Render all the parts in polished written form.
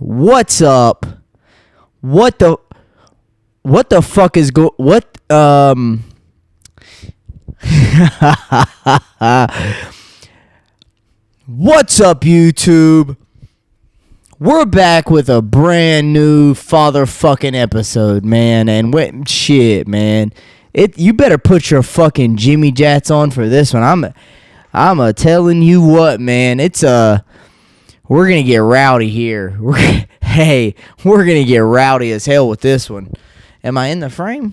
What's up? What the fuck is what What's up, YouTube? We're back with a brand new fatherfucking episode, man. And shit, man. You better put your fucking Jimmy Jats on for this one. I'm a telling you what, man. We're gonna get rowdy here. We're gonna get rowdy as hell with this one. Am I in the frame?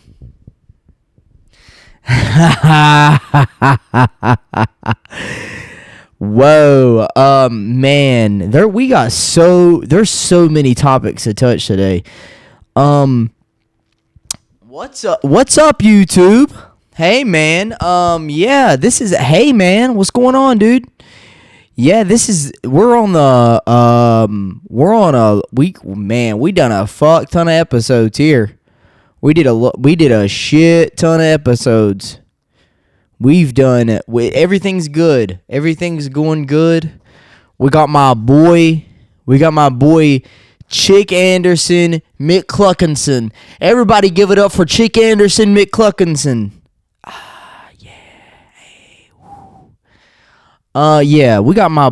Whoa, man, there's so many topics to touch today. What's up, YouTube? Hey, man, hey, man, what's going on, dude? Yeah, we're on a week, man, we done a fuck ton of episodes here. We did a shit ton of episodes. We've done it. Everything's good. Everything's going good. We got my boy Chick Anderson McCluckinson. Everybody give it up for Chick Anderson McCluckinson. Yeah. Hey. Yeah, we got my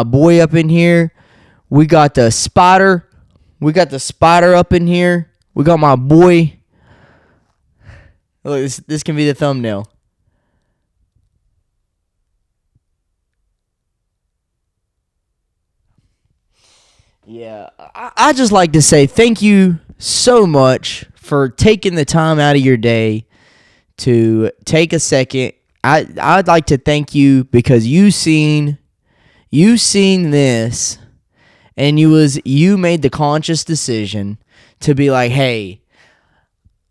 boy up in here. We got the spider. Up in here. We got my boy. Look, this can be the thumbnail. Yeah, I just like to say thank you so much for taking the time out of your day to take a second. I'd like to thank you because you seen this, and you made the conscious decision to be like, hey,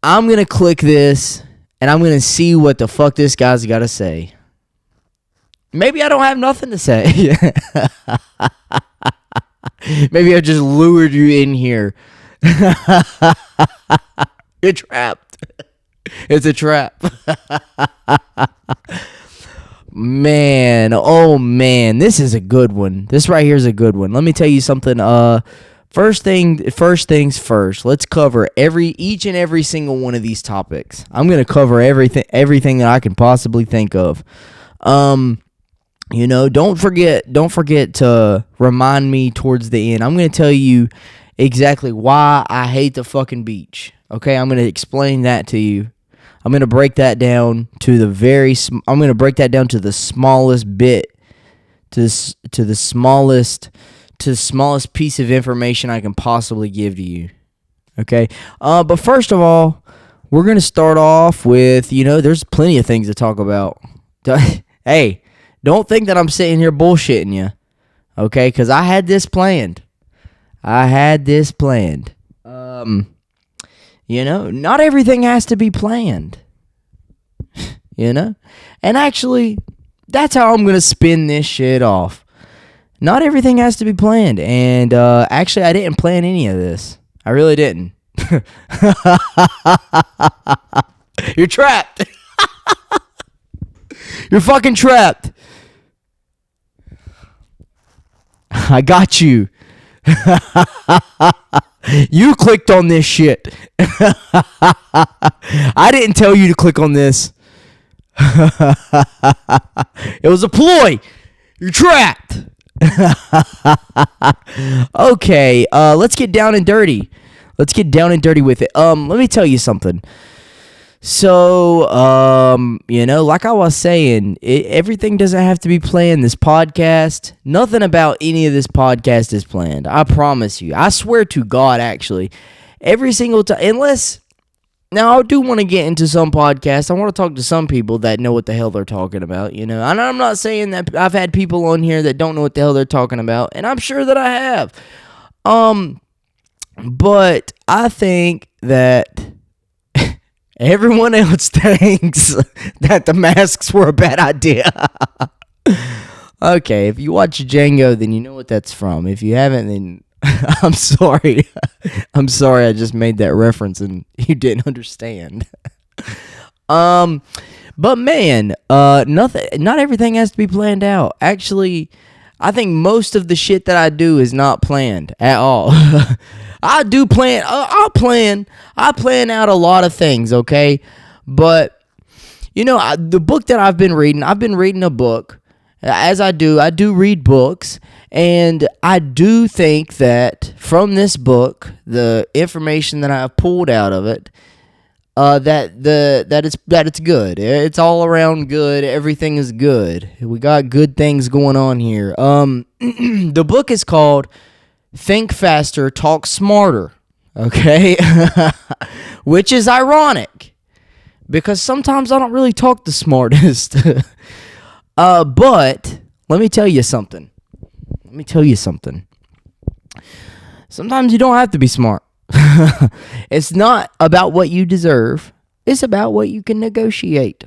I'm gonna click this and I'm gonna see what the fuck this guy's got to say. Maybe I don't have nothing to say. Maybe I just lured you in here. You're trapped. It's a trap. Man, oh man, this is a good one. This right here is a good one. Let me tell you something. First things first. Let's cover each and every single one of these topics. I'm gonna cover everything that I can possibly think of. Don't forget to remind me towards the end. I'm going to tell you exactly why I hate the fucking beach. Okay, I'm going to explain that to you. I'm going to break that down to the smallest bit, to the smallest piece of information I can possibly give to you. Okay? But first of all, we're going to start off with, there's plenty of things to talk about. Hey, don't think that I'm sitting here bullshitting you, okay? Because I had this planned. Not everything has to be planned, And actually, that's how I'm going to spin this shit off. Not everything has to be planned. And actually, I didn't plan any of this. I really didn't. You're trapped. You're fucking trapped. I got you. You clicked on this shit. I didn't tell you to click on this. It was a ploy. You're trapped. Okay, let's get down and dirty. With it. Let me tell you something. So, like I was saying, everything doesn't have to be planned. This podcast, nothing about any of this podcast is planned. I promise you. I swear to God, actually. Every single time, now I do want to get into some podcasts. I want to talk to some people that know what the hell they're talking about, And I'm not saying that I've had people on here that don't know what the hell they're talking about, and I'm sure that I have. But I think that everyone else thinks that the masks were a bad idea. Okay, if you watch Django, then you know what that's from. If you haven't, then I'm sorry. I just made that reference and you didn't understand. But man, not everything has to be planned out. Actually, I think most of the shit that I do is not planned at all. I do plan. I plan out a lot of things, okay? But, the book that I've been reading a book. As I do read books, and I do think that from this book, the information that I've pulled out of it, that it's good. It's all around good. Everything is good. We got good things going on here. The book is called Think Faster, Talk Smarter. Okay, which is ironic because sometimes I don't really talk the smartest. But let me tell you something. Sometimes you don't have to be smart. It's not about what you deserve. It's about what you can negotiate.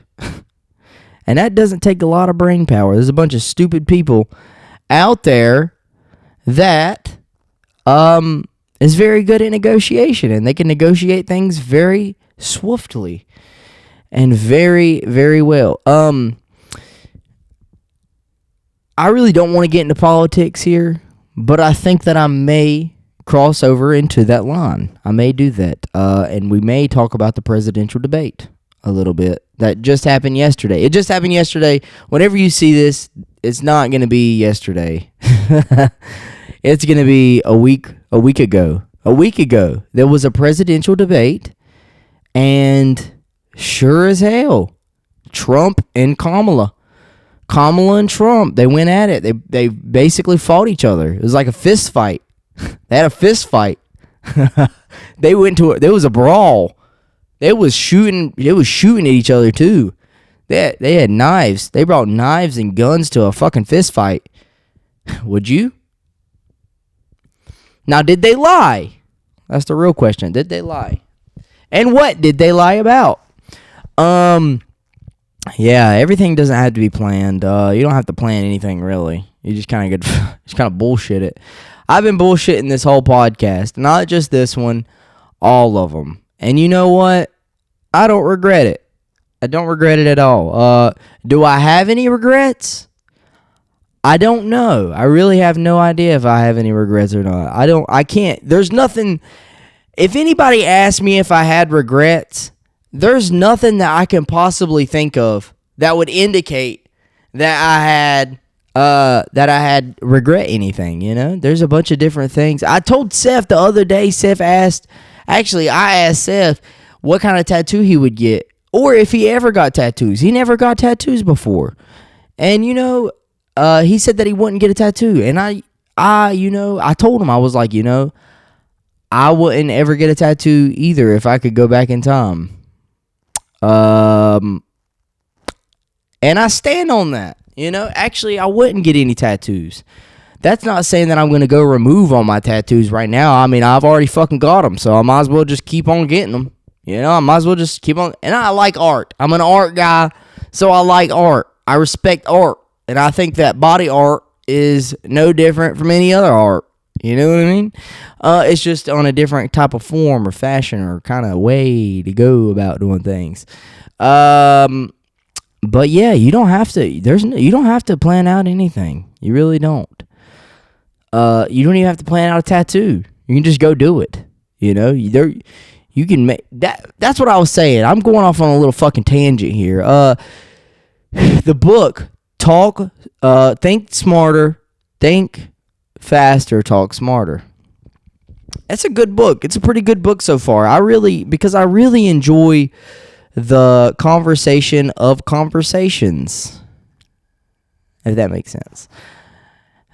And that doesn't take a lot of brain power. There's a bunch of stupid people out there that is very good at negotiation, and they can negotiate things very swiftly and very, very well. I really don't want to get into politics here, but I think that I may cross over into that line. I may do that, and we may talk about the presidential debate a little bit. That just happened yesterday. It just happened yesterday. Whenever you see this, it's not going to be yesterday. It's going to be a week ago. A week ago, there was a presidential debate, and sure as hell, Trump and Kamala and Trump, they went at it. They basically fought each other. It was like a fist fight. They had a fist fight. There was a brawl. They was shooting at each other too. They had knives. They brought knives and guns to a fucking fist fight. Would you? Now, did they lie? That's the real question. Did they lie? And what did they lie about? Yeah, everything doesn't have to be planned. You don't have to plan anything, really. You just kind of bullshit it. I've been bullshitting this whole podcast. Not just this one, all of them. And you know what? I don't regret it. I don't regret it at all. Do I have any regrets? I don't know. I really have no idea if I have any regrets or not. I can't. There's nothing. If anybody asked me if I had regrets, there's nothing that I can possibly think of that would indicate that I had regret anything, There's a bunch of different things. I told Seth the other day, I asked Seth what kind of tattoo he would get, or if he ever got tattoos. He never got tattoos before. And, he said that he wouldn't get a tattoo. And I told him, I was like, I wouldn't ever get a tattoo either if I could go back in time. And I stand on that. Actually, I wouldn't get any tattoos. That's not saying that I'm going to go remove all my tattoos right now. I mean, I've already fucking got them, so I might as well just keep on getting them. I might as well just keep on. And I like art. I'm an art guy, so I like art. I respect art. And I think that body art is no different from any other art. You know what I mean? It's just on a different type of form or fashion or kind of way to go about doing things. But yeah, you don't have to. You don't have to plan out anything. You really don't. You don't even have to plan out a tattoo. You can just go do it. You can make that. That's what I was saying. I'm going off on a little fucking tangent here. The book Think Smarter, Think Faster, Talk Smarter. That's a good book. It's a pretty good book so far. Because I really enjoy the conversation of conversations. If that makes sense.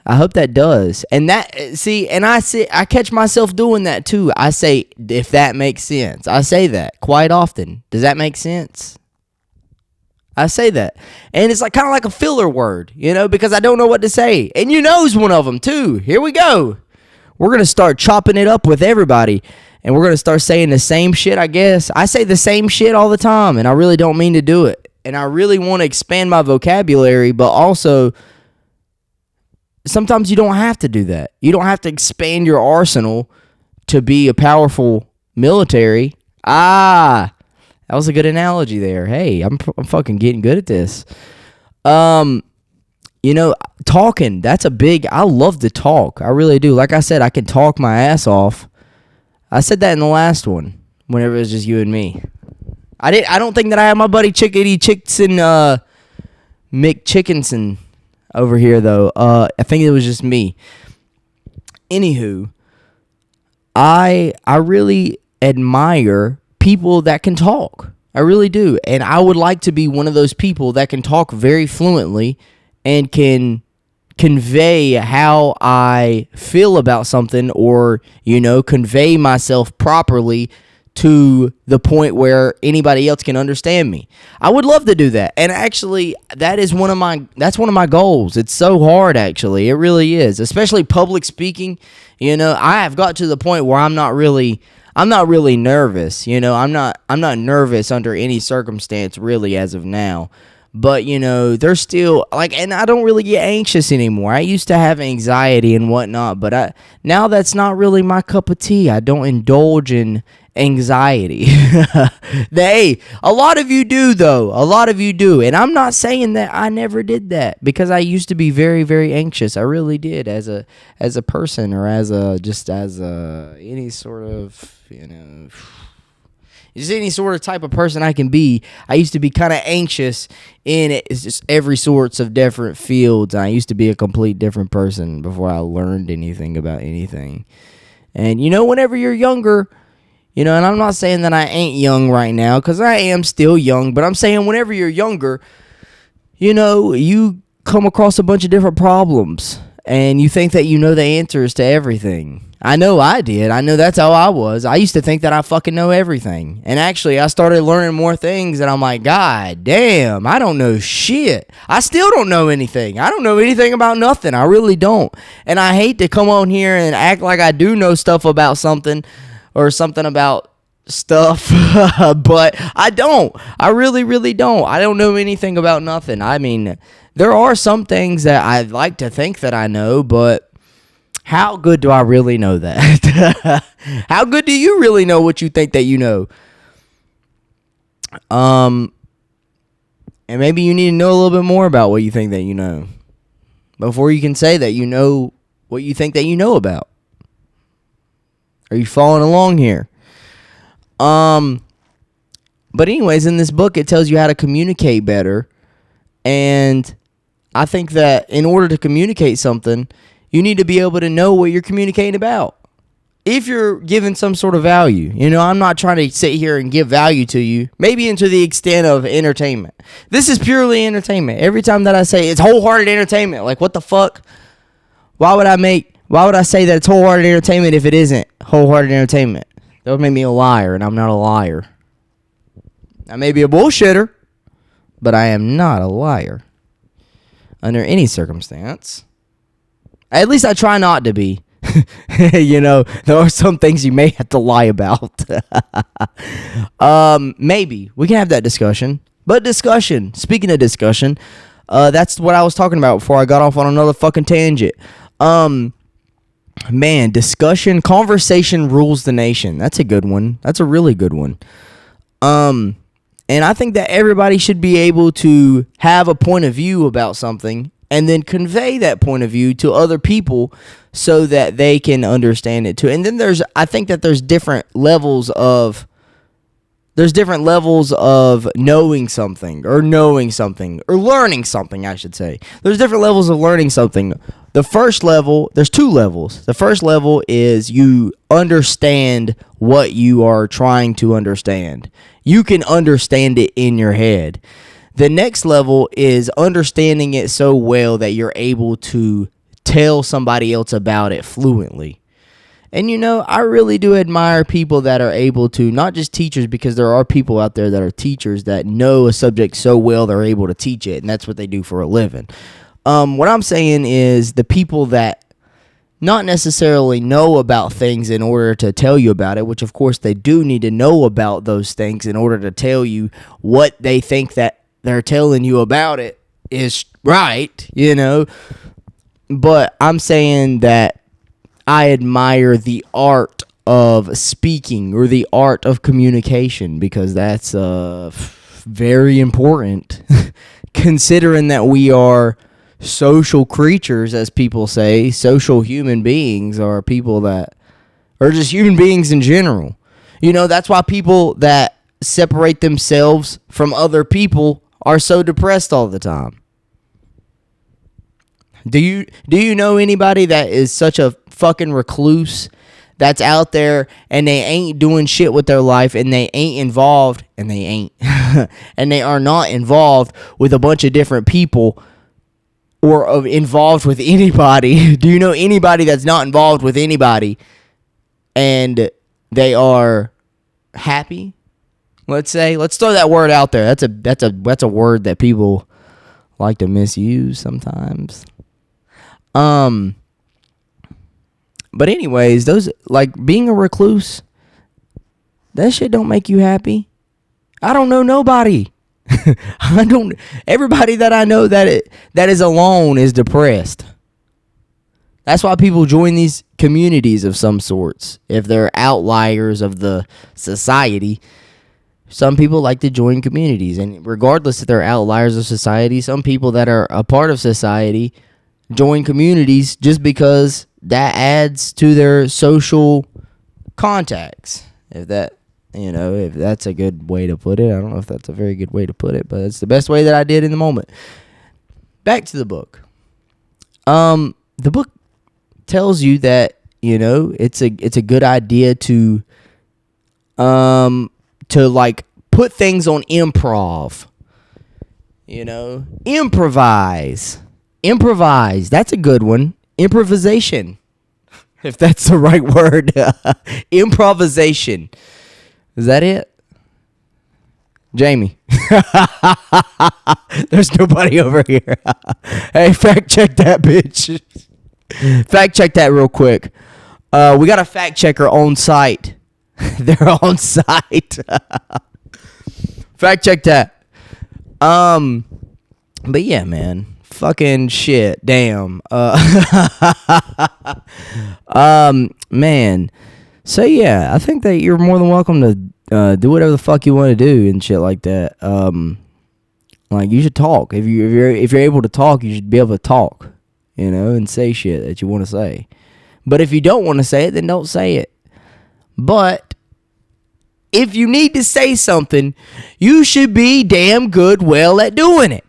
I hope that does. And I catch myself doing that too. I say, if that makes sense. I say that quite often. Does that make sense? I say that. And it's kind of like a filler word, because I don't know what to say. And is one of them too. Here we go. We're going to start chopping it up with everybody. And we're going to start saying the same shit, I guess. I say the same shit all the time, and I really don't mean to do it. And I really want to expand my vocabulary, but also sometimes you don't have to do that. You don't have to expand your arsenal to be a powerful military. That was a good analogy there. Hey, I'm fucking getting good at this. talking, I love to talk. I really do. Like I said, I can talk my ass off. I said that in the last one, whenever it was just you and me. I don't think that I had my buddy Chickadee Chickson, Mick Chickinson over here, though. I think it was just me. Anywho, I really admire people that can talk. I really do. And I would like to be one of those people that can talk very fluently and can convey how I feel about something, or, convey myself properly to the point where anybody else can understand me. I would love to do that. And actually, that's one of my goals. It's so hard, actually. It really is. Especially public speaking. I have got to the point where I'm not really nervous. I'm not nervous under any circumstance really as of now. But, there's still, and I don't really get anxious anymore. I used to have anxiety and whatnot, but now that's not really my cup of tea. I don't indulge in anxiety. A lot of you do, though. A lot of you do. And I'm not saying that I never did that, because I used to be very, very anxious. I really did, as a person, or as any sort of, just any sort of type of person I can be. I used to be kind of anxious in it. It's just every sorts of different fields. I used to be a complete different person before I learned anything about anything. And whenever you're younger, and I'm not saying that I ain't young right now, because I am still young, but I'm saying whenever you're younger, you come across a bunch of different problems, and you think that you know the answers to everything. I know I did. I know that's how I was. I used to think that I fucking know everything. And actually, I started learning more things, and I'm like, God damn, I don't know shit. I still don't know anything. I don't know anything about nothing. I really don't. And I hate to come on here and act like I do know stuff about something, or something about stuff, but I don't. I really, really don't. I don't know anything about nothing. I mean, there are some things that I'd like to think that I know, but how good do I really know that? How good do you really know what you think that you know? And maybe you need to know a little bit more about what you think that you know before you can say that you know what you think that you know about. Are you following along here? But anyways, in this book, it tells you how to communicate better. And I think that in order to communicate something, you need to be able to know what you're communicating about. If you're giving some sort of value, I'm not trying to sit here and give value to you, maybe into the extent of entertainment. This is purely entertainment. Every time that I say it's wholehearted entertainment, like, what the fuck? Why would I say that it's wholehearted entertainment if it isn't wholehearted entertainment? That would make me a liar, and I'm not a liar. I may be a bullshitter, but I am not a liar under any circumstance. At least I try not to be. There are some things you may have to lie about. Maybe. We can have that discussion. But speaking of discussion, that's what I was talking about before I got off on another fucking tangent. Conversation rules the nation. That's a good one. That's a really good one. And I think that everybody should be able to have a point of view about something, and then convey that point of view to other people so that they can understand it too. And then I think that there's different levels of knowing something, or learning something, I should say. There's different levels of learning something. There's two levels. The first level is you understand what you are trying to understand. You can understand it in your head. The next level is understanding it so well that you're able to tell somebody else about it fluently. And I really do admire people that are able to, not just teachers, because there are people out there that are teachers that know a subject so well they're able to teach it, and that's what they do for a living. What I'm saying is the people that not necessarily know about things in order to tell you about it, which of course they do need to know about those things in order to tell you what they think that they're telling you about it is right, But I'm saying that I admire the art of speaking, or the art of communication, because that's very important considering that we are social creatures, as people say. Social human beings are people that are just human beings in general. You know, that's why people that separate themselves from other people are so depressed all the time. Do you know anybody that is such a fucking recluse that's out there and they ain't doing shit with their life and they ain't involved and they ain't and they are not involved with a bunch of different people or involved with anybody? Do you know anybody that's not involved with anybody and they are happy? Let's throw that word out there. That's a word that people like to misuse sometimes. But anyways, those, like, being a recluse, that shit don't make you happy. I don't know nobody. Everybody that I know that is alone is depressed. That's why people join these communities of some sorts. If they're outliers of the society, some people like to join communities. And regardless if they're outliers of society, some people that are a part of society join communities just because that adds to their social contacts. If that's a good way to put it. I don't know if that's a very good way to put it, but it's the best way that I did in the moment. Back to the book. The book tells you that, it's a good idea to like put things on improv. Improvise. That's a good one. Improvisation, if that's the right word. Improvisation. Is that it? Jamie. There's nobody over here. Hey, fact check that bitch. Fact check that real quick. We got a fact checker on site. They're on site. Fact check that. But yeah, man. Fucking shit. Damn. Man. So yeah, I think that you're more than welcome to do whatever the fuck you want to do and shit like that. Like, you should talk. If you're able to talk, you should be able to talk, and say shit that you want to say. But if you don't want to say it, then don't say it. But if you need to say something, you should be damn good well at doing it.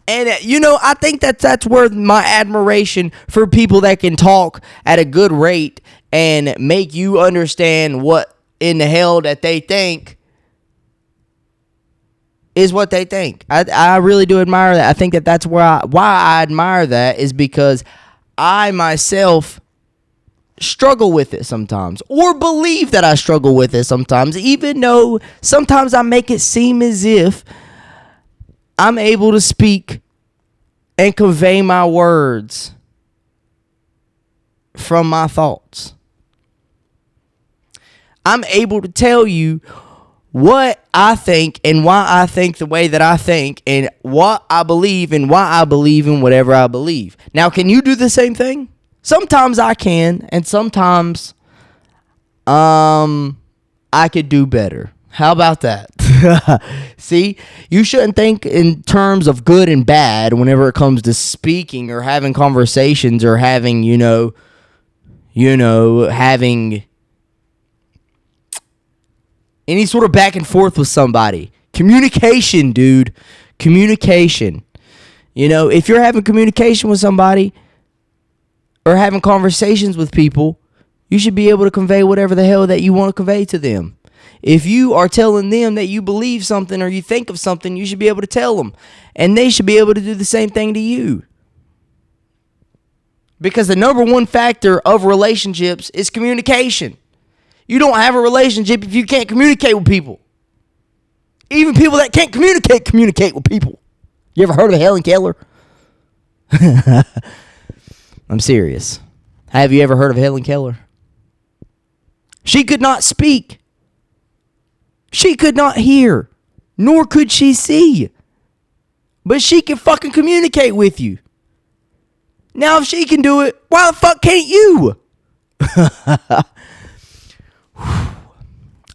And, I think that's where my admiration for people that can talk at a good rate and make you understand what in the hell that they think is what they think. I really do admire that. I think that's why I admire that is because I myself struggle with it sometimes, or believe that I struggle with it sometimes, even though sometimes I make it seem as if I'm able to speak and convey my words from my thoughts. I'm able to tell you what I think and why I think the way that I think and what I believe and why I believe in whatever I believe. Now, can you do the same thing? Sometimes I can, and sometimes I could do better. How about that? See, you shouldn't think in terms of good and bad whenever it comes to speaking or having conversations or having, having any sort of back and forth with somebody. Communication, dude. Communication. If you're having communication with somebody or having conversations with people, you should be able to convey whatever the hell that you want to convey to them. If you are telling them that you believe something or you think of something, you should be able to tell them. And they should be able to do the same thing to you. Because the number one factor of relationships is communication. You don't have a relationship if you can't communicate with people. Even people that can't communicate with people. You ever heard of Helen Keller? I'm serious. Have you ever heard of Helen Keller? She could not speak. She could not hear. Nor could she see. But she can fucking communicate with you. Now, if she can do it, why the fuck can't you?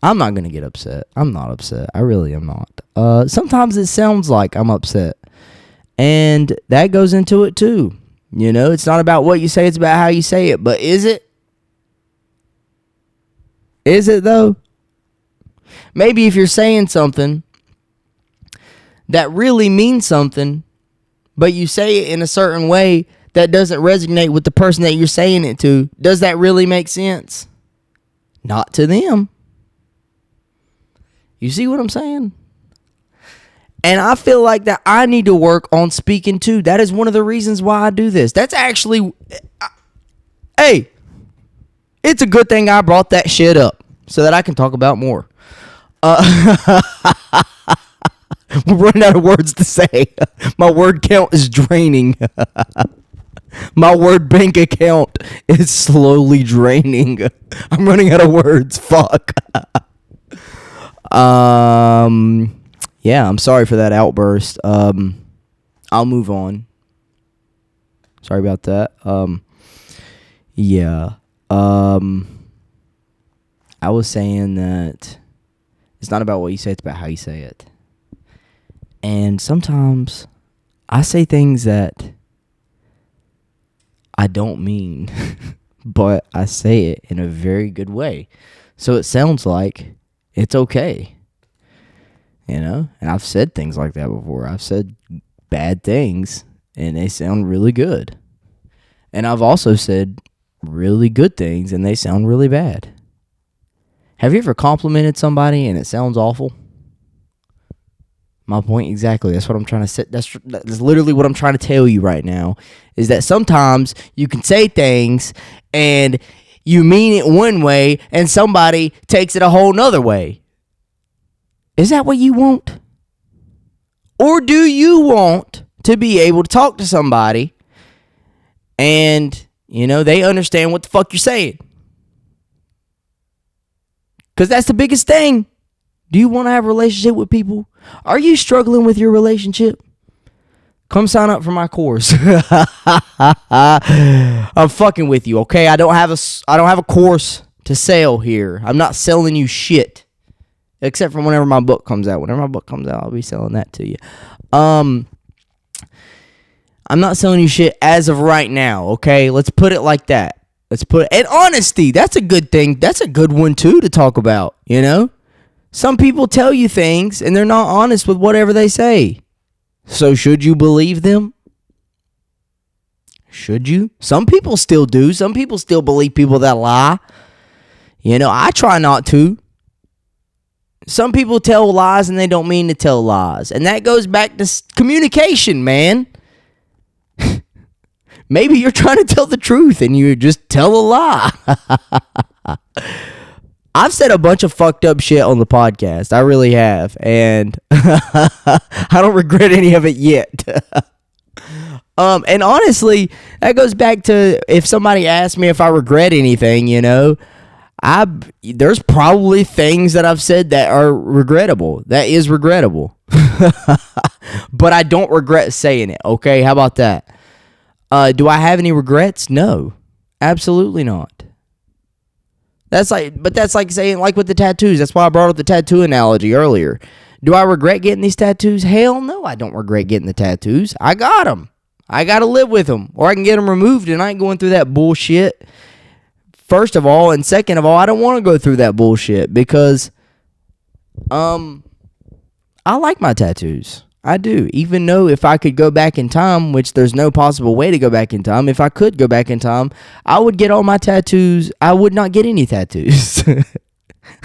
I'm not going to get upset. I'm not upset. I really am not. Sometimes it sounds like I'm upset. And that goes into it too. You know, it's not about what you say, it's about how you say it. But is it? Is it though? Maybe if you're saying something that really means something, but you say it in a certain way that doesn't resonate with the person that you're saying it to, does that really make sense? Not to them. You see what I'm saying? And I feel like that I need to work on speaking too. That is one of the reasons why I do this. That's actually, hey, it's a good thing I brought that shit up so that I can talk about more. We're running out of words to say. My word count is draining. My word bank account is slowly draining. I'm running out of words. Fuck. Yeah, I'm sorry for that outburst. I'll move on. Sorry about that. Yeah. I was saying that it's not about what you say, it's about how you say it. And sometimes I say things that I don't mean, but I say it in a very good way. So it sounds like it's okay. You know? And I've said things like that before. I've said bad things and they sound really good. And I've also said really good things and they sound really bad. Have you ever complimented somebody and it sounds awful? My point exactly. That's what I'm trying to say. That's literally what I'm trying to tell you right now. Is that sometimes you can say things and you mean it one way and somebody takes it a whole nother way. Is that what you want? Or do you want to be able to talk to somebody and, you know, they understand what the fuck you're saying? Because that's the biggest thing. Do you want to have a relationship with people? Are you struggling with your relationship? Come sign up for my course. I'm fucking with you, okay? I don't have a course to sell here. I'm not selling you shit. Except for whenever my book comes out. Whenever my book comes out, I'll be selling that to you. I'm not selling you shit as of right now, okay? Let's put it like that. And honesty, that's a good thing. That's a good one too to talk about, you know? Some people tell you things and they're not honest with whatever they say. So should you believe them? Should you? Some people still do. Some people still believe people that lie. You know, I try not to. Some people tell lies and they don't mean to tell lies. And that goes back to communication, man. Maybe you're trying to tell the truth and you just tell a lie. I've said a bunch of fucked up shit on the podcast. I really have. And I don't regret any of it yet. And honestly, that goes back to if somebody asks me if I regret anything, you know, there's probably things that I've said that are regrettable. That is regrettable. But I don't regret saying it. Okay, how about that? Do I have any regrets? No, absolutely not. That's like saying, like with the tattoos. That's why I brought up the tattoo analogy earlier. Do I regret getting these tattoos? Hell no, I don't regret getting the tattoos. I got them. I got to live with them. Or I can get them removed and I ain't going through that bullshit. First of all, and second of all, I don't want to go through that bullshit because I like my tattoos. I do. Even though if I could go back in time, which there's no possible way to go back in time, if I could go back in time, I would get all my tattoos. I would not get any tattoos.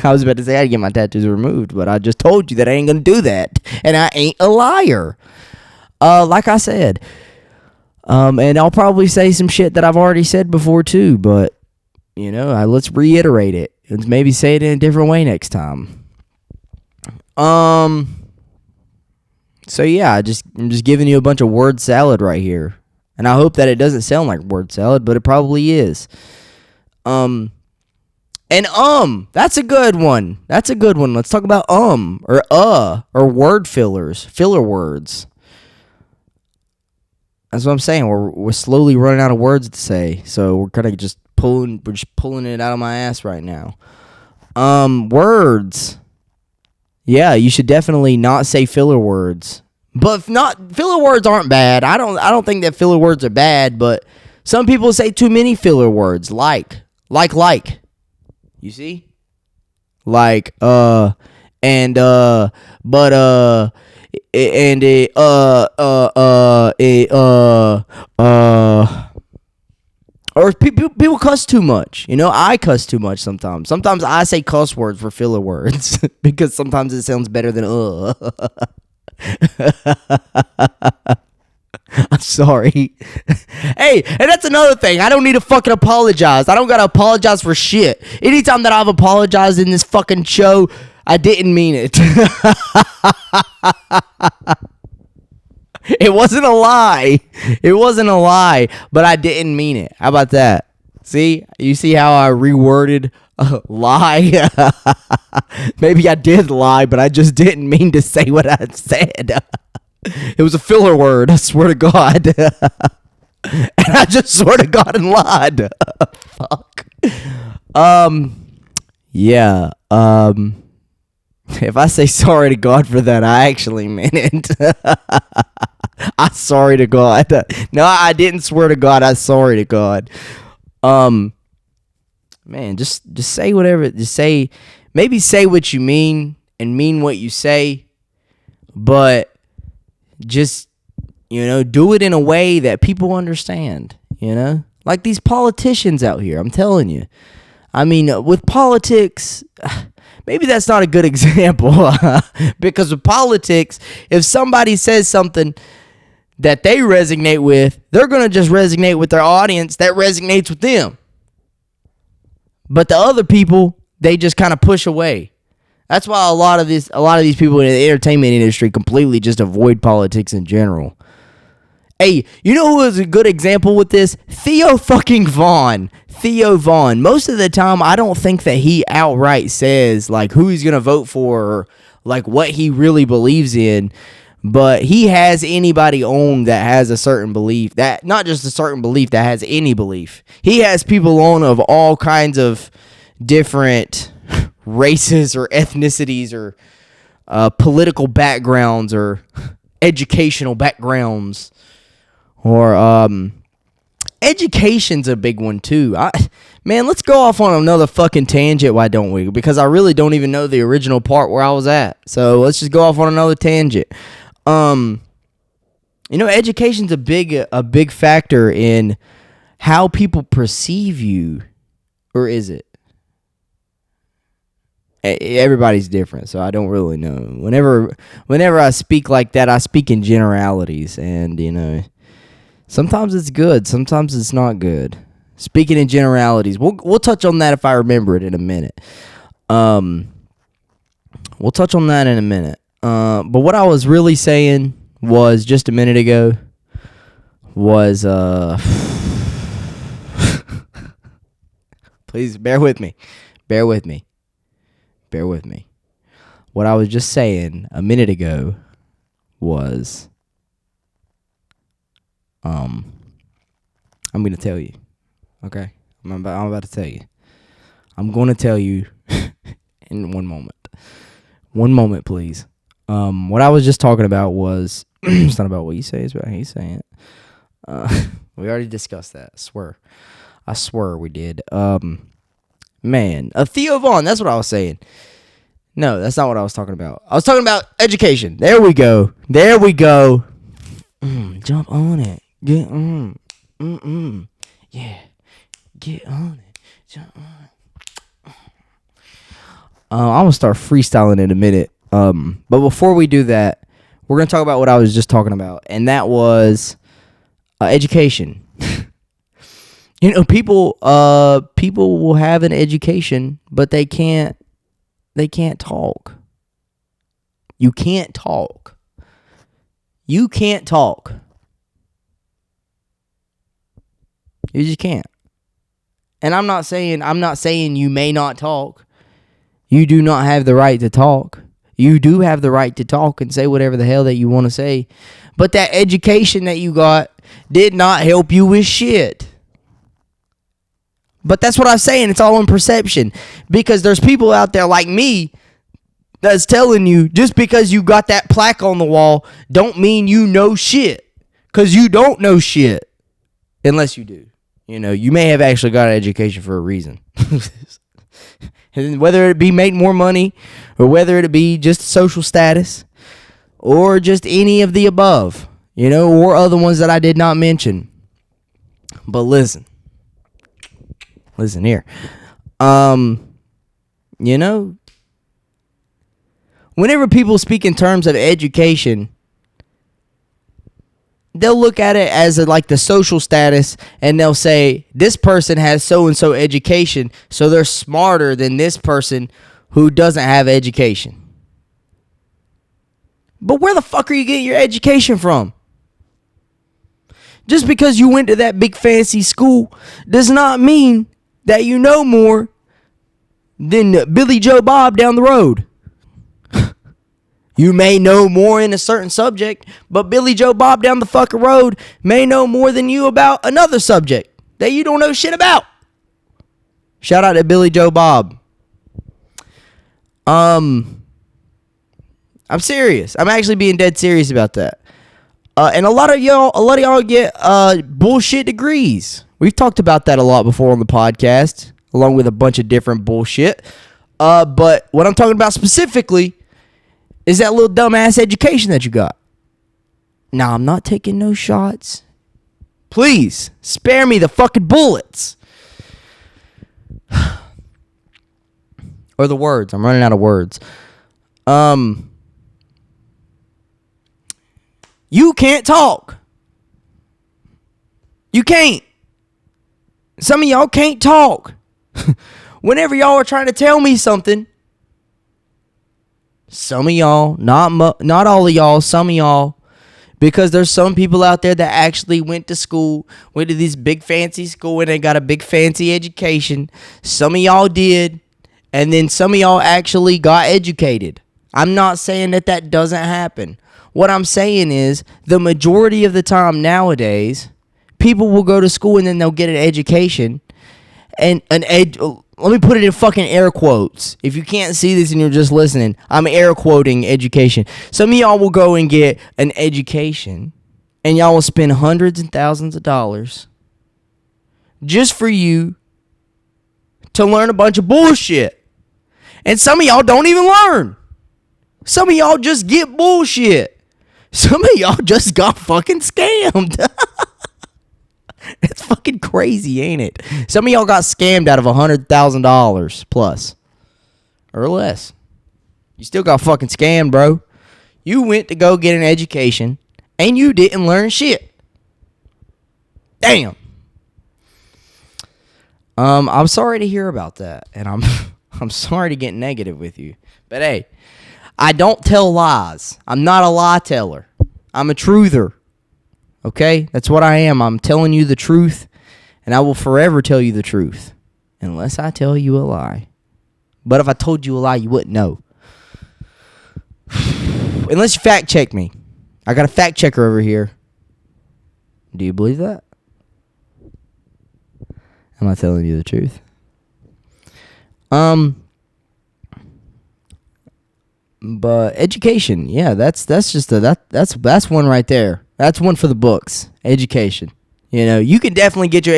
I was about to say I'd get my tattoos removed, but I just told you that I ain't going to do that. And I ain't a liar. Like I said. And I'll probably say some shit that I've already said before too, but, you know, let's reiterate it. And maybe say it in a different way next time. So yeah, I'm just giving you a bunch of word salad right here. And I hope that it doesn't sound like word salad, but it probably is. And that's a good one. That's a good one. Let's talk about or word fillers, filler words. That's what I'm saying. We're slowly running out of words to say. So we're kind of just pulling it out of my ass right now. Words. Yeah, you should definitely not say filler words. But if not, filler words aren't bad. I don't think that filler words are bad, but some people say too many filler words, like. You see? Like, but, and it, or people cuss too much. You know, I cuss too much sometimes. Sometimes I say cuss words for filler words because sometimes it sounds better than I'm sorry. Hey, and that's another thing. I don't need to fucking apologize. I don't gotta apologize for shit. Anytime that I've apologized in this fucking show, I didn't mean it. It wasn't a lie. It wasn't a lie, but I didn't mean it. How about that? See? You see how I reworded lie? Maybe I did lie, but I just didn't mean to say what I said. It was a filler word, I swear to God. And I just swear to God and lied. Fuck. Yeah. If I say sorry to God for that, I actually meant it. I'm sorry to God. No, I didn't swear to God. I'm sorry to God. Man, just say whatever. Maybe say what you mean and mean what you say, but just, do it in a way that people understand, like these politicians out here. I'm telling you. I mean, with politics, maybe that's not a good example because with politics, if somebody says something that they resonate with, they're going to just resonate with their audience that resonates with them. But the other people, they just kind of push away. That's why a lot of these people in the entertainment industry completely just avoid politics in general. Hey, you know who is a good example with this? Theo Vaughn. Most of the time, I don't think that he outright says like who he's gonna vote for or like what he really believes in. But he has anybody on that has a certain belief, that not just a certain belief, that has any belief. He has people on of all kinds of different races or ethnicities or political backgrounds or educational backgrounds. Or education's a big one too. Man, let's go off on another fucking tangent, why don't we? Because I really don't even know the original part where I was at. So let's just go off on another tangent. Education's a big factor in how people perceive you. Or is it? Everybody's different, so I don't really know. Whenever I speak like that, I speak in generalities, and sometimes it's good, sometimes it's not good. Speaking in generalities, we'll touch on that if I remember it in a minute. We'll touch on that in a minute. But what I was really saying was just a minute ago was please bear with me. What I was just saying a minute ago was I'm going to tell you. Okay? I'm about to tell you. I'm going to tell you in one moment. One moment, please. What I was just talking about was it's not about what you say, it's about how you say it. We already discussed that. I swear we did. Man, Theo Vaughn, that's what I was saying. No, that's not what I was talking about. I was talking about education. There we go. Jump on it. Get on. Yeah. Get on it. Jump on it. I'm going to start freestyling in a minute. But before we do that, we're going to talk about what I was just talking about. And that was education. People will have an education, but they can't talk. You can't talk. You just can't. And I'm not saying you may not talk. You do not have the right to talk. You do have the right to talk and say whatever the hell that you want to say. But that education that you got did not help you with shit. But that's what I'm saying. It's all in perception. Because there's people out there like me that's telling you just because you got that plaque on the wall don't mean you know shit. Because you don't know shit. Unless you do. You know, you may have actually got an education for a reason. And whether it be make more money or whether it be just social status or just any of the above, you know, or other ones that I did not mention. But listen here. You know, whenever people speak in terms of education, they'll look at it as like the social status, and they'll say this person has so and so education, so they're smarter than this person who doesn't have education. But where the fuck are you getting your education from? Just because you went to that big fancy school does not mean that you know more than Billy Joe Bob down the road. You may know more in a certain subject, but Billy Joe Bob down the fucking road may know more than you about another subject that you don't know shit about. Shout out to Billy Joe Bob. I'm serious. I'm actually being dead serious about that. And a lot of y'all get bullshit degrees. We've talked about that a lot before on the podcast, along with a bunch of different bullshit. But what I'm talking about specifically is that little dumbass education that you got. Now, I'm not taking no shots. Please, spare me the fucking bullets. Or the words. I'm running out of words. You can't talk. You can't. Some of y'all can't talk. Whenever y'all are trying to tell me something, some of y'all, not all of y'all, some of y'all, because there's some people out there that actually went to school, went to this big fancy school, and they got a big fancy education. Some of y'all did, and then some of y'all actually got educated. I'm not saying that doesn't happen. What I'm saying is the majority of the time nowadays, people will go to school and then they'll get an education, and let me put it in fucking air quotes. If you can't see this and you're just listening, I'm air quoting education. Some of y'all will go and get an education, and y'all will spend hundreds and thousands of dollars just for you to learn a bunch of bullshit. And some of y'all don't even learn. Some of y'all just get bullshit. Some of y'all just got fucking scammed. It's fucking crazy, ain't it? Some of y'all got scammed out of $100,000 plus or less. You still got fucking scammed, bro. You went to go get an education and you didn't learn shit. Damn. I'm sorry to hear about that, and I'm sorry to get negative with you. But hey, I don't tell lies. I'm not a lie teller. I'm a truther. Okay? That's what I am. I'm telling you the truth, and I will forever tell you the truth unless I tell you a lie. But if I told you a lie, you wouldn't know. Unless you fact check me. I got a fact checker over here. Do you believe that? Am I telling you the truth? But education, yeah, that's that's one right there. That's one for the books. Education. You know, you can definitely get your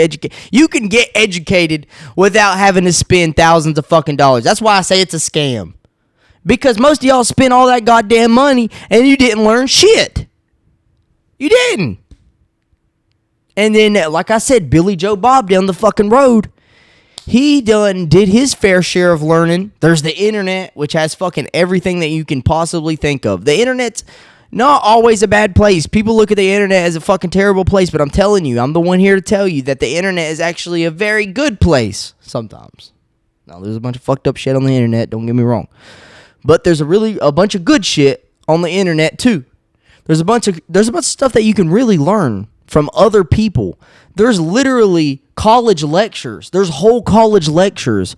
you can get educated without having to spend thousands of fucking dollars. That's why I say it's a scam. Because most of y'all spent all that goddamn money and you didn't learn shit. You didn't. And then, like I said, Billy Joe Bob down the fucking road, he did his fair share of learning. There's the internet, which has fucking everything that you can possibly think of. The internet's not always a bad place. People look at the internet as a fucking terrible place, but I'm telling you, I'm the one here to tell you that the internet is actually a very good place sometimes. Now, there's a bunch of fucked up shit on the internet, don't get me wrong. But there's a bunch of good shit on the internet too. There's a bunch of stuff that you can really learn from other people. There's literally college lectures. There's whole college lectures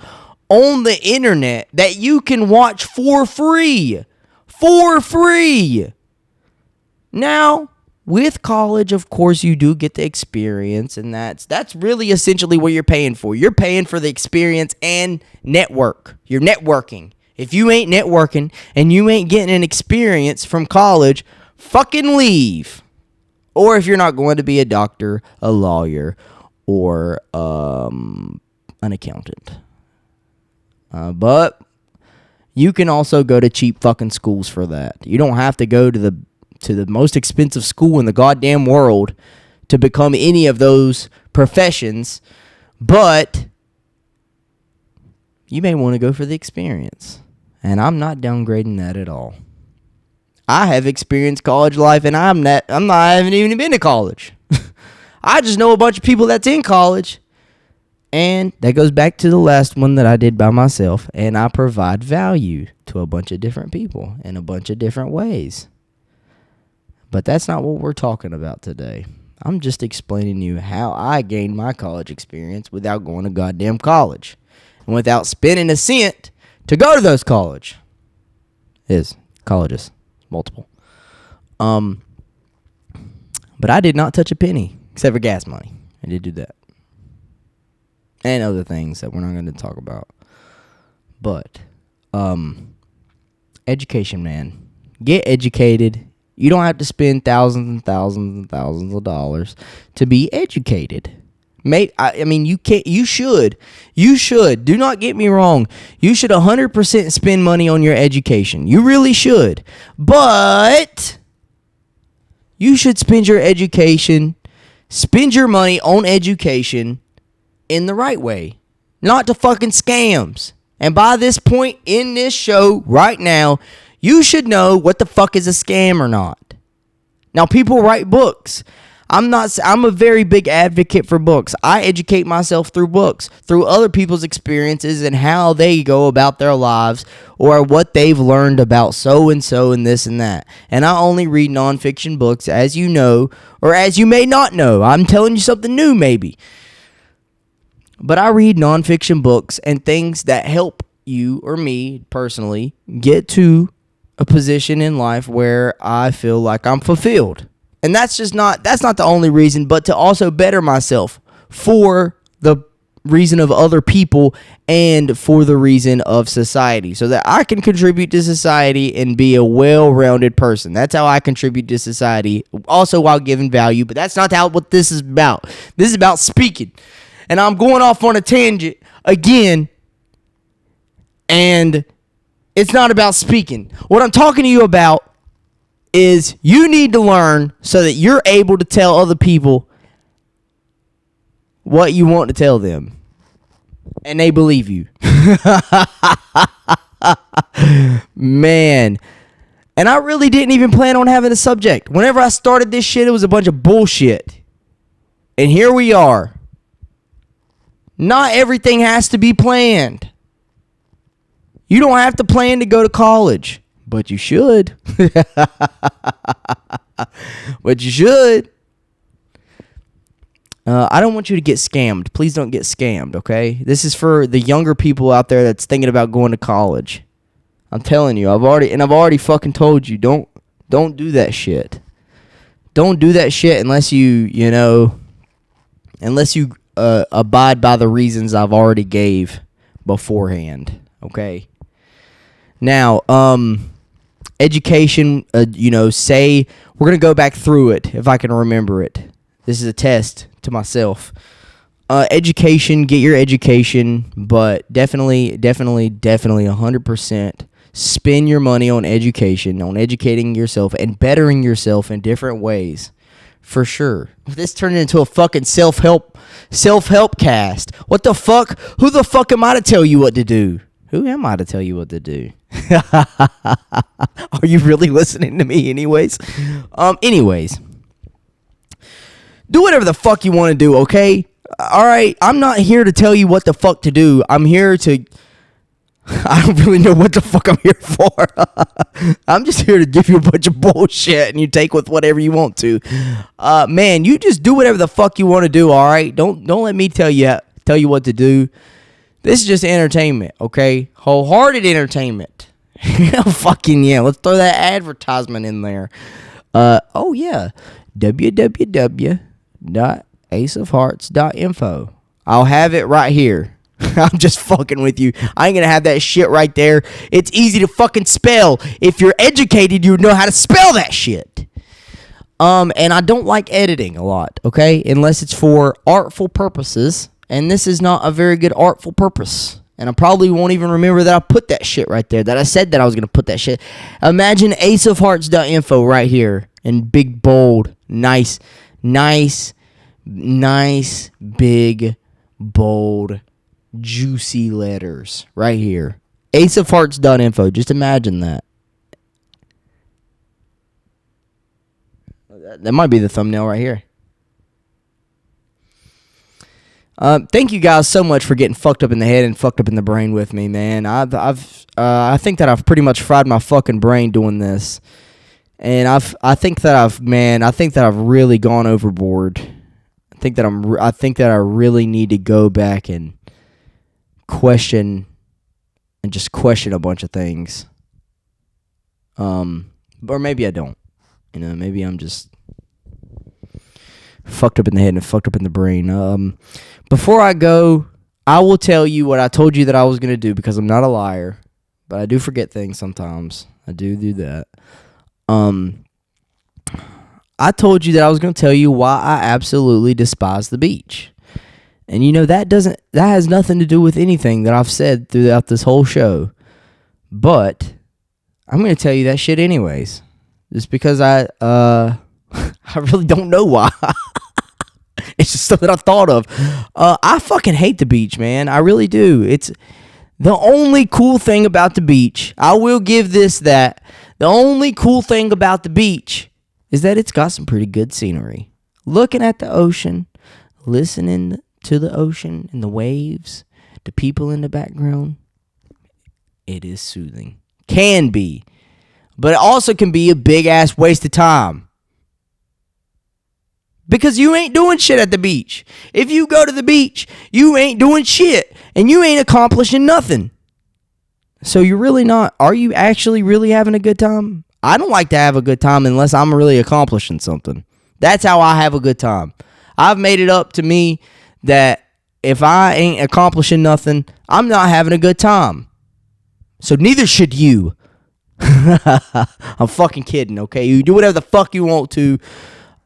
on the internet that you can watch for free. For free. Now, with college, of course, you do get the experience, and that's really essentially what you're paying for. You're paying for the experience and network. You're networking. If you ain't networking and you ain't getting an experience from college, fucking leave. Or if you're not going to be a doctor, a lawyer, or an accountant. But you can also go to cheap fucking schools for that. You don't have to go to the most expensive school in the goddamn world to become any of those professions, but you may want to go for the experience. And I'm not downgrading that at all. I have experienced college life, and I haven't even been to college. I just know a bunch of people that's in college. And that goes back to the last one that I did by myself. And I provide value to a bunch of different people in a bunch of different ways. But that's not what we're talking about today. I'm just explaining to you how I gained my college experience without going to goddamn college. And without spending a cent to go to those colleges. Multiple. But I did not touch a penny. Except for gas money. I did do that. And other things that we're not going to talk about. But, education, man. Get educated. You don't have to spend thousands and thousands and thousands of dollars to be educated. Mate, I mean, you can't. You should. Do not get me wrong. You should 100% spend money on your education. You really should. But you should spend your money on education in the right way, not to fucking scams. And by this point in this show right now, you should know what the fuck is a scam or not. Now, people write books. I'm a very big advocate for books. I educate myself through books, through other people's experiences and how they go about their lives or what they've learned about so-and-so and this and that. And I only read nonfiction books, as you know, or as you may not know. I'm telling you something new, maybe. But I read nonfiction books and things that help you or me personally get to a position in life where I feel like I'm fulfilled. And that's not the only reason, but to also better myself for the reason of other people and for the reason of society, so that I can contribute to society and be a well-rounded person. That's how I contribute to society, also while giving value. But that's not what this is about. This is about speaking. And I'm going off on a tangent again, and it's not about speaking. What I'm talking to you about is you need to learn so that you're able to tell other people what you want to tell them. And they believe you. Man. And I really didn't even plan on having a subject. Whenever I started this shit, it was a bunch of bullshit. And here we are. Not everything has to be planned. You don't have to plan to go to college. But you should. But you should. I don't want you to get scammed. Please don't get scammed, okay? This is for the younger people out there that's thinking about going to college. I'm telling you, I've already fucking told you, don't do that shit. Don't do that shit unless you abide by the reasons I've already gave beforehand, okay? Now, education, say, we're going to go back through it if I can remember it. This is a test to myself. Education, get your education, but definitely 100% spend your money on education, on educating yourself and bettering yourself in different ways. For sure. This turned into a fucking self-help cast. What the fuck? Who the fuck am I to tell you what to do? Who am I to tell you what to do? Are you really listening to me anyways? Anyways. Do whatever the fuck you want to do, okay? Alright, I'm not here to tell you what the fuck to do. I'm here to... I don't really know what the fuck I'm here for. I'm just here to give you a bunch of bullshit and you take with whatever you want to. Man, you just do whatever the fuck you want to do, alright? Don't let me tell you what to do. This is just entertainment, okay? Wholehearted entertainment. Fucking yeah. Let's throw that advertisement in there. Oh yeah. www.aceofhearts.info. I'll have it right here. I'm just fucking with you. I ain't gonna have that shit right there. It's easy to fucking spell. If you're educated, you would know how to spell that shit. And I don't like editing a lot, okay? Unless it's for artful purposes. And this is not a very good artful purpose. And I probably won't even remember that I put that shit right there. That I said that I was gonna put that shit. Imagine aceofhearts.info right here. In big, bold, nice, big, bold, juicy letters right here. aceofhearts.info. Just imagine that. That might be the thumbnail right here. Thank you guys so much for getting fucked up in the head and fucked up in the brain with me, man. I think that I've pretty much fried my fucking brain doing this, and I think that I've really gone overboard. I think that I really need to go back and question a bunch of things. Or maybe I don't. Maybe I'm just fucked up in the head and fucked up in the brain. Before I go, I will tell you what I told you that I was going to do, because I'm not a liar, but I do forget things sometimes. I do that. I told you that I was going to tell you why I absolutely despise the beach. And that has nothing to do with anything that I've said throughout this whole show. But I'm going to tell you that shit anyways. Just because I really don't know why. It's just something I thought of. I fucking hate the beach, man. I really do. It's the only cool thing about the beach. I will give this that. The only cool thing about the beach is that it's got some pretty good scenery. Looking at the ocean, listening to the ocean and the waves, the people in the background, it is soothing. Can be. But it also can be a big-ass waste of time. Because you ain't doing shit at the beach. If you go to the beach, you ain't doing shit. And you ain't accomplishing nothing. So you're really not. Are you actually really having a good time? I don't like to have a good time unless I'm really accomplishing something. That's how I have a good time. I've made it up to me that if I ain't accomplishing nothing, I'm not having a good time. So neither should you. I'm fucking kidding, okay? You do whatever the fuck you want to.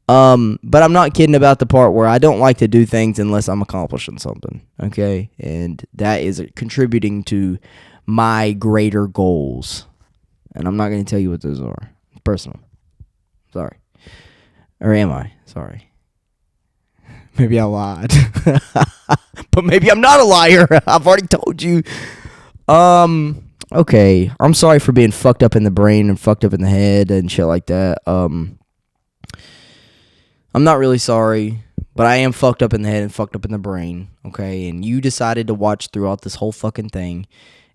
But I'm not kidding about the part where I don't like to do things unless I'm accomplishing something, okay? And that is contributing to my greater goals. And I'm not going to tell you what those are. It's personal. Sorry. Or am I? Sorry. Maybe I lied. But maybe I'm not a liar. I've already told you. Okay. I'm sorry for being fucked up in the brain and fucked up in the head and shit like that. I'm not really sorry, but I am fucked up in the head and fucked up in the brain, okay? And you decided to watch throughout this whole fucking thing.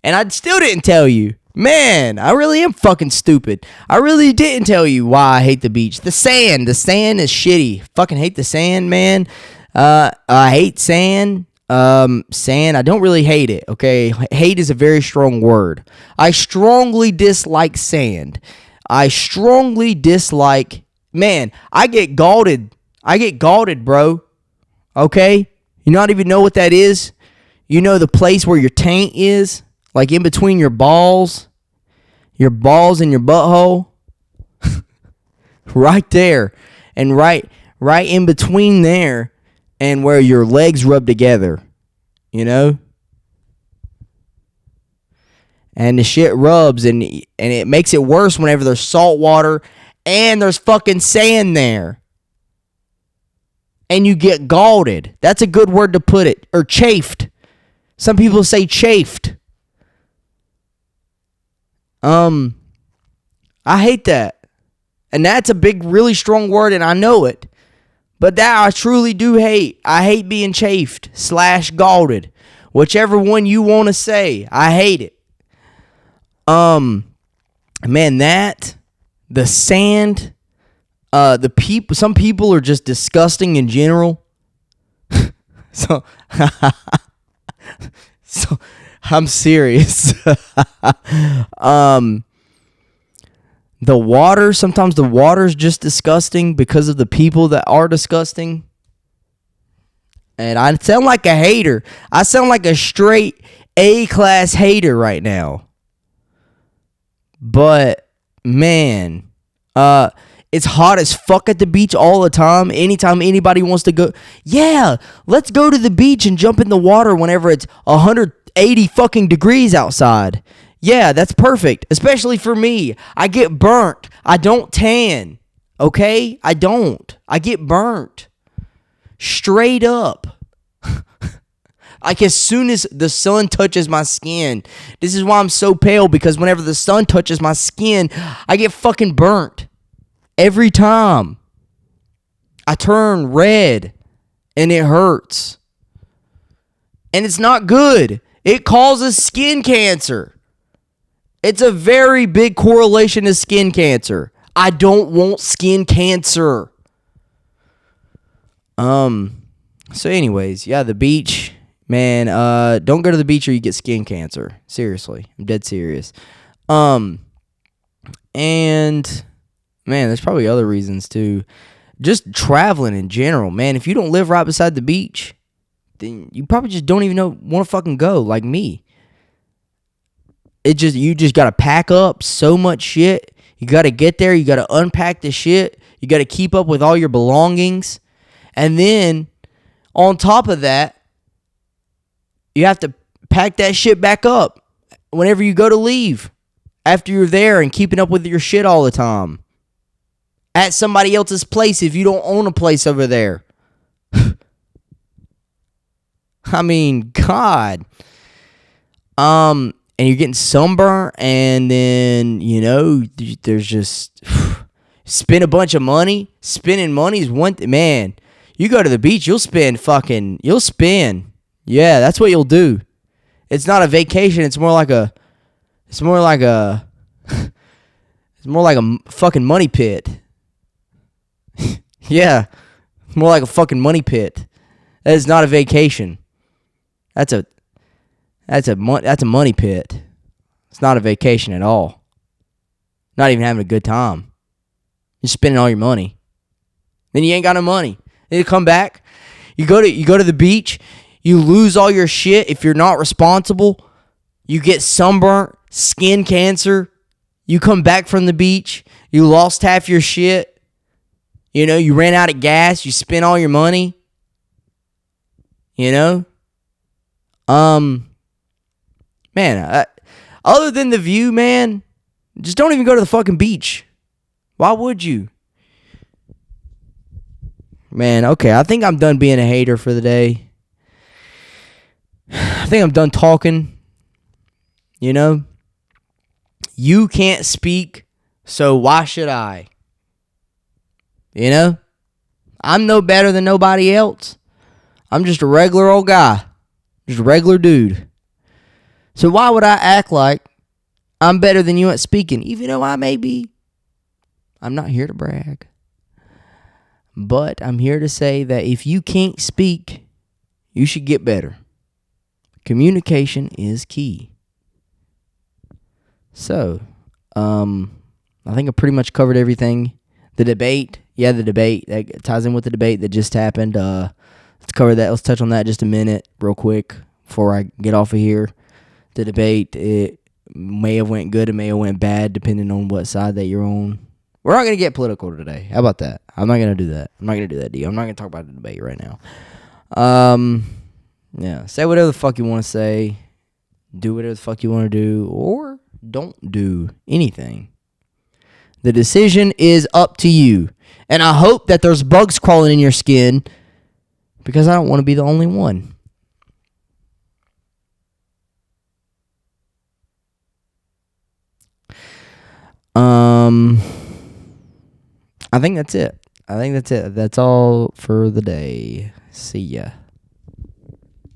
And I still didn't tell you. Man, I really am fucking stupid. I really didn't tell you why I hate the beach. The sand is shitty. Fucking hate the sand, man. I hate sand. Sand, I don't really hate it, okay? Hate is a very strong word. I strongly dislike sand. I strongly dislike... Man, I get galded. Bro. Okay? You not even know what that is? You know the place where your taint is? Like in between your balls and your butthole? Right there. And right in between there and where your legs rub together. You know? And the shit rubs and it makes it worse whenever there's salt water and there's fucking sand there. And you get galded. That's a good word to put it. Or chafed. Some people say chafed. I hate that. And that's a big, really strong word, and I know it. But that I truly do hate. I hate being chafed / galded. Whichever one you want to say. I hate it. Man, the sand, the people, some people are just disgusting in general. So I'm serious. The water, sometimes the water's just disgusting because of the people that are disgusting. And I sound like a hater. I sound like a straight A-class hater right now. But, man, it's hot as fuck at the beach all the time. Anytime anybody wants to go, yeah, let's go to the beach and jump in the water whenever it's 180 fucking degrees outside. Yeah, that's perfect, especially for me. I get burnt. I don't tan, okay? I don't. I get burnt. Straight up. Like as soon as the sun touches my skin. This is why I'm so pale, because whenever the sun touches my skin, I get fucking burnt. Every time. I turn red and it hurts. And it's not good. It causes skin cancer. It's a very big correlation to skin cancer. I don't want skin cancer. So anyways, yeah, the beach. Man, don't go to the beach or you get skin cancer. Seriously. I'm dead serious. And man, there's probably other reasons too. Just traveling in general, man. If you don't live right beside the beach, then you probably just don't even want to fucking go, like me. You just gotta pack up so much shit. You gotta get there, you gotta unpack the shit, you gotta keep up with all your belongings. And then on top of that, you have to pack that shit back up whenever you go to leave after you're there and keeping up with your shit all the time at somebody else's place if you don't own a place over there. I mean, God. And you're getting sunburnt, and then, there's just spend a bunch of money. Spending money is one thing. Man, you go to the beach, you'll spend. Yeah, that's what you'll do. It's not a vacation. It's more like a fucking money pit. Yeah, it's more like a fucking money pit. That is not a vacation. That's a money pit. It's not a vacation at all. Not even having a good time. You're spending all your money. Then you ain't got no money. Then you come back. You go to the beach. You lose all your shit if you're not responsible. You get sunburnt, skin cancer. You come back from the beach. You lost half your shit. You ran out of gas. You spent all your money. Man, other than the view, man, just don't even go to the fucking beach. Why would you? Man, okay, I think I'm done being a hater for the day. I think I'm done talking. You can't speak, so why should I? I'm no better than nobody else. I'm just a regular old guy. Just a regular dude. So why would I act like I'm better than you at speaking, even though I may be? I'm not here to brag. But I'm here to say that if you can't speak, you should get better. Communication is key. So, I think I pretty much covered everything. The debate that ties in with the debate that just happened. Let's cover that. Let's touch on that just a minute, real quick, before I get off of here. The debate, it may have went good, it may have went bad, depending on what side that you're on. We're not going to get political today. How about that? I'm not going to do that. I'm not going to do that, D. I'm not going to talk about the debate right now. Yeah, say whatever the fuck you want to say. Do whatever the fuck you want to do. Or don't do anything. The decision is up to you. And I hope that there's bugs crawling in your skin, because I don't want to be the only one. I think that's it. That's all for the day. See ya.